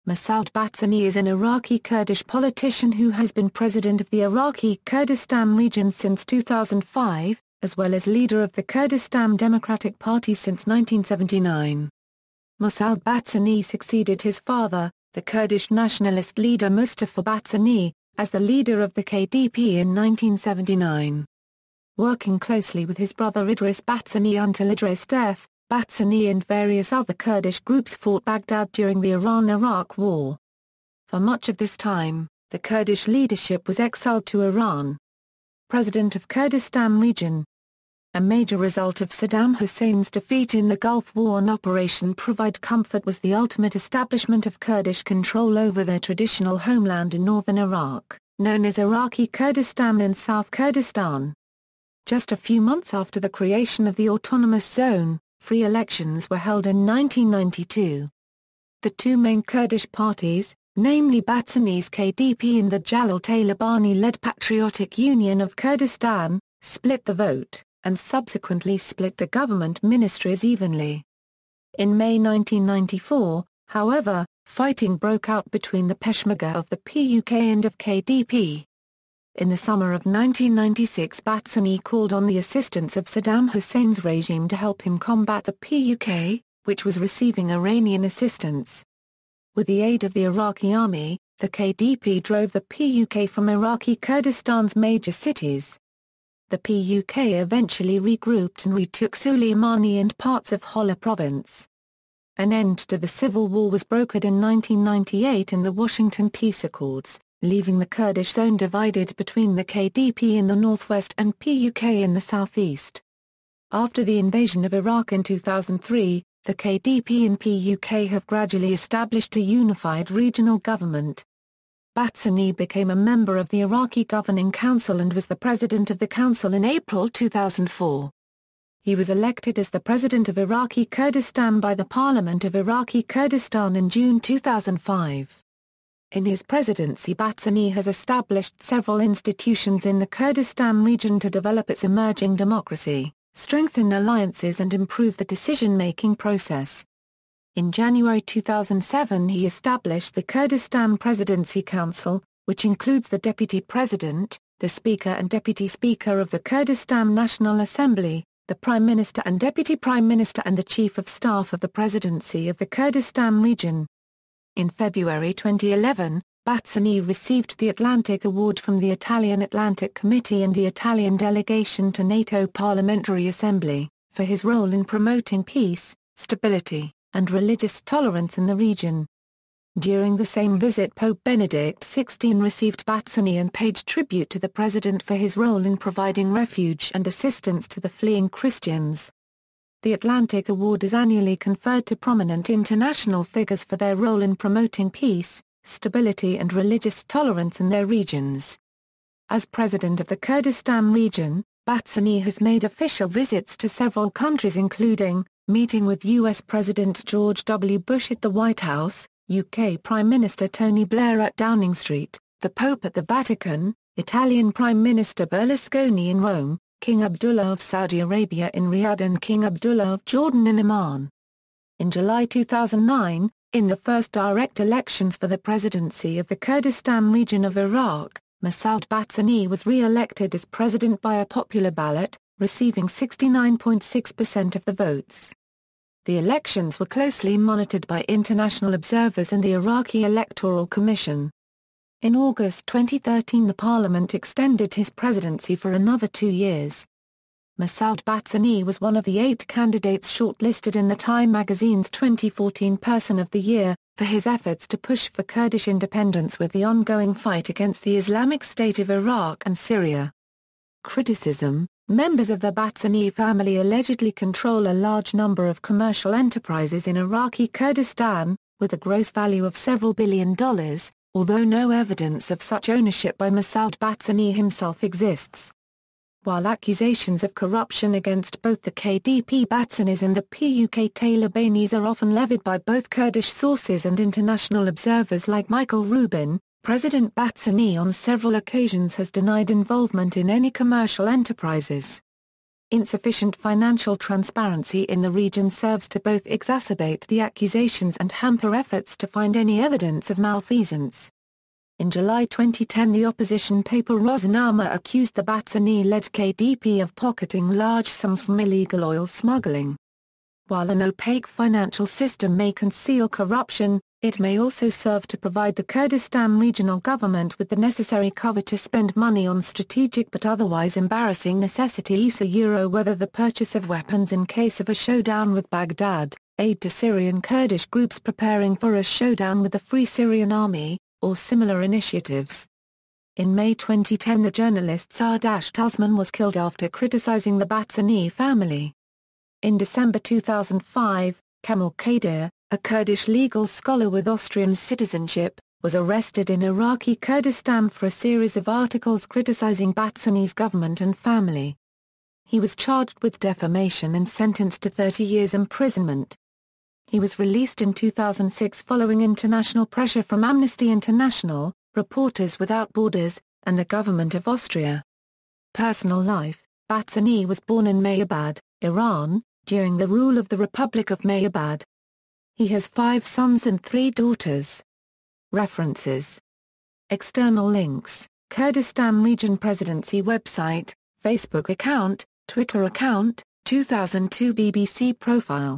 Masoud Barzani is an Iraqi Kurdish politician who has been president of the Iraqi Kurdistan Region since 2005, as well as leader of the Kurdistan Democratic Party since 1979. Masoud Barzani succeeded his father, the Kurdish nationalist leader Mustafa Barzani, as the leader of the KDP in 1979. Working closely with his brother Idris Barzani until Idris' death, Barzani and various other Kurdish groups fought Baghdad during the Iran-Iraq War. For much of this time, the Kurdish leadership was exiled to Iran. President of Kurdistan Region. A major result of Saddam Hussein's defeat in the Gulf War and Operation Provide Comfort was the ultimate establishment of Kurdish control over their traditional homeland in northern Iraq, known as Iraqi Kurdistan and South Kurdistan. Just a few months after the creation of the autonomous zone, free elections were held in 1992. The two main Kurdish parties, namely Barzani's KDP and the Jalal-Talabani-led Patriotic Union of Kurdistan, split the vote, and subsequently split the government ministries evenly. In May 1994, however, fighting broke out between the Peshmerga of the PUK and of KDP. In the summer of 1996, Barzani called on the assistance of Saddam Hussein's regime to help him combat the PUK, which was receiving Iranian assistance. With the aid of the Iraqi army, the KDP drove the PUK from Iraqi Kurdistan's major cities. The PUK eventually regrouped and retook Suleimani and parts of Hola province. An end to the civil war was brokered in 1998 in the Washington Peace Accords, leaving the Kurdish zone divided between the KDP in the northwest and PUK in the southeast. After the invasion of Iraq in 2003, the KDP and PUK have gradually established a unified regional government. Barzani became a member of the Iraqi Governing Council and was the president of the council in April 2004. He was elected as the president of Iraqi Kurdistan by the Parliament of Iraqi Kurdistan in June 2005. In his presidency, Barzani has established several institutions in the Kurdistan region to develop its emerging democracy, strengthen alliances and improve the decision-making process. In January 2007 he established the Kurdistan Presidency Council, which includes the Deputy President, the Speaker and Deputy Speaker of the Kurdistan National Assembly, the Prime Minister and Deputy Prime Minister and the Chief of Staff of the Presidency of the Kurdistan Region. In February 2011, Barzani received the Atlantic Award from the Italian Atlantic Committee and the Italian delegation to NATO Parliamentary Assembly, for his role in promoting peace, stability, and religious tolerance in the region. During the same visit, Pope Benedict XVI received Barzani and paid tribute to the president for his role in providing refuge and assistance to the fleeing Christians. The Atlantic Award is annually conferred to prominent international figures for their role in promoting peace, stability and religious tolerance in their regions. As president of the Kurdistan region, Barzani has made official visits to several countries including, meeting with U.S. President George W. Bush at the White House, UK Prime Minister Tony Blair at Downing Street, the Pope at the Vatican, Italian Prime Minister Berlusconi in Rome, King Abdullah of Saudi Arabia in Riyadh and King Abdullah of Jordan in Amman. In July 2009, in the first direct elections for the presidency of the Kurdistan region of Iraq, Masoud Barzani was re-elected as president by a popular ballot, receiving 69.6% of the votes. The elections were closely monitored by international observers and the Iraqi Electoral Commission. In August 2013 the parliament extended his presidency for another 2 years. Masoud Barzani was one of the 8 candidates shortlisted in the Time magazine's 2014 Person of the Year, for his efforts to push for Kurdish independence with the ongoing fight against the Islamic State of Iraq and Syria. Criticism: members of the Barzani family allegedly control a large number of commercial enterprises in Iraqi Kurdistan, with a gross value of several $1 billion, although no evidence of such ownership by Masoud Barzani himself exists. While accusations of corruption against both the KDP Barzanis and the PUK Talibanis are often levied by both Kurdish sources and international observers like Michael Rubin, President Barzani on several occasions has denied involvement in any commercial enterprises. Insufficient financial transparency in the region serves to both exacerbate the accusations and hamper efforts to find any evidence of malfeasance. In July 2010, the opposition paper Roznama accused the Barzani-led KDP of pocketing large sums from illegal oil smuggling. While an opaque financial system may conceal corruption, it may also serve to provide the Kurdistan regional government with the necessary cover to spend money on strategic but otherwise embarrassing necessities. Whether the purchase of weapons in case of a showdown with Baghdad, aid to Syrian Kurdish groups preparing for a showdown with the Free Syrian Army, or similar initiatives. In May 2010, the journalist Sardasht Uzman was killed after criticizing the Barzani family. In December 2005, Kemal Kadir, a Kurdish legal scholar with Austrian citizenship, was arrested in Iraqi Kurdistan for a series of articles criticizing Barzani's government and family. He was charged with defamation and sentenced to 30 years imprisonment. He was released in 2006 following international pressure from Amnesty International, Reporters Without Borders, and the government of Austria. Personal life: Barzani was born in Mayabad, Iran, during the rule of the Republic of Mayabad. He has 5 sons and 3 daughters. References. External links: Kurdistan Region Presidency website, Facebook account, Twitter account, 2002 BBC profile.